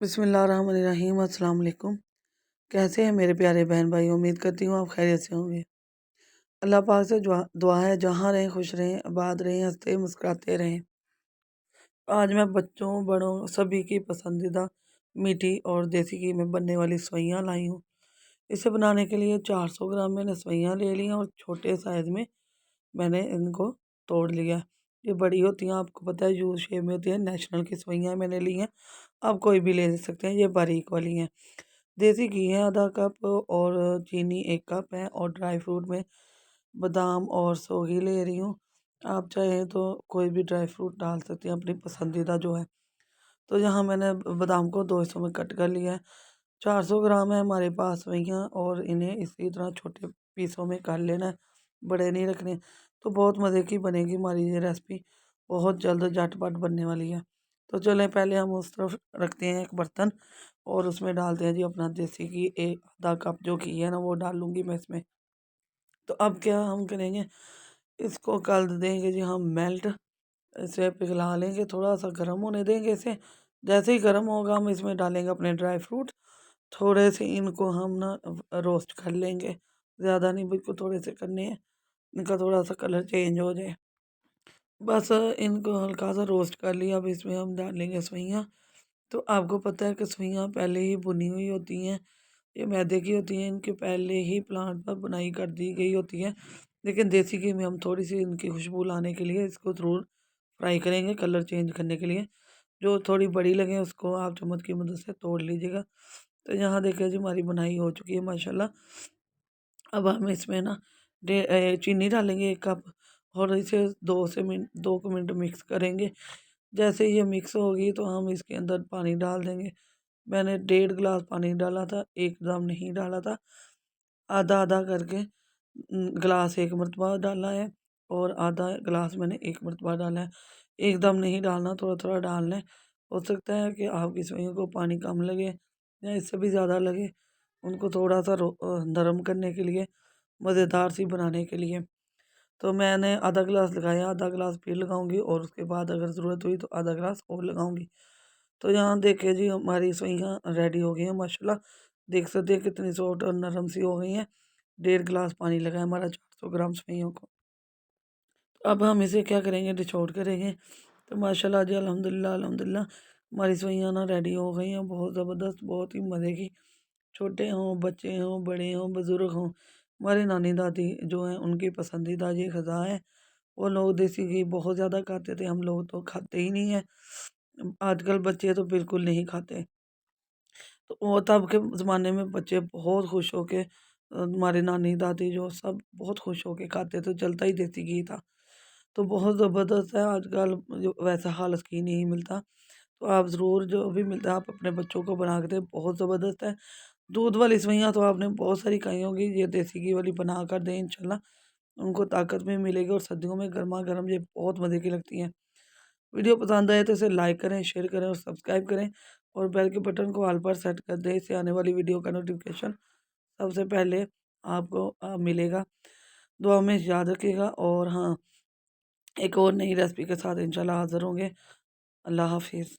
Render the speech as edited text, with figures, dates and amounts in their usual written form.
बिस्मिल्लाहिर्रहमानिर्रहीम। अस्सलाम वालेकुम। कैसे हैं मेरे प्यारे बहन भाई? उम्मीद करती हूँ आप खैरियत से होंगे। अल्लाह पाक से दुआ है जहाँ रहें खुश रहें, आबाद रहें, हंसते मुस्कुराते रहें। आज मैं बच्चों बड़ों सभी की पसंदीदा मीठी और देसी घी में बनने वाली सेवइयाँ लाई हूँ। इसे बनाने के लिए 400 ग्राम मैंने सेवइयाँ ले ली हैं और छोटे साइज़ में मैंने इनको तोड़ लिया। ये बड़ी होती हैं, आपको पता है यू शेप में होती है। नेशनल की सेवइयाँ मैंने ली हैं, आप कोई भी ले सकते हैं। ये बारीक वाली हैं। देसी घी है आधा कप और चीनी 1 कप है और ड्राई फ्रूट में बादाम और सोगी ले रही हूँ। आप चाहें तो कोई भी ड्राई फ्रूट डाल सकते हैं अपनी पसंदीदा जो है। तो यहाँ मैंने बादाम को 2 हिस्सों में कट कर लिया है। 400 ग्राम है हमारे पास सेवइयाँ और इन्हें इसी तरह छोटे पीसों में कर लेना है, बड़े नहीं रखने। तो बहुत मज़े की बनेगी हमारी ये रेसिपी, बहुत जल्द झटपट बनने वाली है। तो चलें पहले हम उस तरफ रखते हैं एक बर्तन और उसमें डालते हैं जी अपना देसी घी। एक आधा कप जो घी है ना वो डाल लूँगी मैं इसमें। तो अब क्या हम करेंगे, इसको कर देंगे जी हम मेल्ट। इसे पिघला लेंगे, थोड़ा सा गर्म होने देंगे इसे। जैसे ही गर्म होगा हम इसमें डालेंगे अपने ड्राई फ्रूट। थोड़े से इनको हम ना रोस्ट कर लेंगे, ज़्यादा नहीं, बिल्कुल थोड़े से करने हैं। इनका थोड़ा सा कलर चेंज हो जाए, बस इनको हल्का सा रोस्ट कर लिया। अब इसमें हम डालेंगे सेवइयाँ। तो आपको पता है कि सेवइयाँ पहले ही भुनी हुई होती हैं, ये मैदे की होती हैं, इनके पहले ही प्लांट पर बुनाई कर दी गई होती है। लेकिन देसी घी में हम थोड़ी सी इनकी खुशबू लाने के लिए इसको ज़रूर फ्राई करेंगे, कलर चेंज करने के लिए। जो थोड़ी बड़ी लगे उसको आप चम्मच की मदद से तोड़ लीजिएगा। तो यहाँ देखिए जी हमारी बुनाई हो चुकी है माशाल्लाह। अब हम इसमें ना चीनी डालेंगे 1 कप और इसे 2 मिनट मिक्स करेंगे। जैसे ये मिक्स होगी तो हम इसके अंदर पानी डाल देंगे। मैंने 1.5 गिलास पानी डाला था, एकदम नहीं डाला था, आधा आधा करके गिलास एक मरतबा डाला है और आधा गिलास मैंने एक मरतबा डाला है। एकदम नहीं डालना, थोड़ा थोड़ा डालना है। हो सकता है कि आपकी सेवइयों को पानी कम लगे या इससे भी ज़्यादा लगे, उनको थोड़ा सा नरम करने के लिए, मज़ेदार सी बनाने के लिए। तो मैंने आधा गिलास लगाया, आधा गिलास फिर लगाऊंगी और उसके बाद अगर ज़रूरत हुई तो आधा गिलास और लगाऊंगी। तो यहाँ देखिए जी हमारी सेवइयाँ रेडी हो गई हैं माशाल्लाह। देख सकते हैं कितनी सॉफ्ट और नरम सी हो गई हैं। 1.5 गिलास पानी लगा है हमारा 400 ग्राम सेवइयों को। तो अब हम इसे क्या करेंगे, निचोड़ करेंगे। तो माशाल्लाह जी अल्हम्दुलिल्लाह अल्हम्दुलिल्लाह हमारी सेवइयाँ ना रेडी हो गई हैं, बहुत ज़बरदस्त, बहुत ही मज़े की। छोटे हों, बच्चे हों, बड़े हों, बुज़ुर्ग हों, हमारी नानी दादी जो हैं उनकी पसंदीदा ये ग़िज़ा है। वो लोग देसी घी बहुत ज़्यादा खाते थे, हम लोग तो खाते ही नहीं हैं। आजकल बच्चे तो बिल्कुल नहीं खाते। तो वो तब के ज़माने में बच्चे बहुत खुश होके हमारी नानी दादी जो सब बहुत खुश होके खाते थे, चलता ही देसी घी था। तो बहुत ज़बरदस्त है, आजकल जो वैसा हाल घी नहीं मिलता। तो आप ज़रूर जो भी मिलता है आप अपने बच्चों को बना के दें, बहुत ज़बरदस्त है। दूध वाली सेवइयाँ तो आपने बहुत सारी खाई होंगी, ये देसी घी वाली बना कर दें इंशाल्लाह, उनको ताकत भी मिलेगी और सर्दियों में गरमा-गरम ये बहुत मज़े की लगती हैं। वीडियो पसंद आए तो इसे लाइक करें, शेयर करें और सब्सक्राइब करें और बेल के बटन को ऑल पर सेट कर दें। इससे आने वाली वीडियो का नोटिफिकेशन सबसे पहले आपको मिलेगा। दुआ में याद रखिएगा और हाँ, एक और नई रेसिपी के साथ इंशाल्लाह हाज़िर होंगे। अल्लाह हाफ़िज़।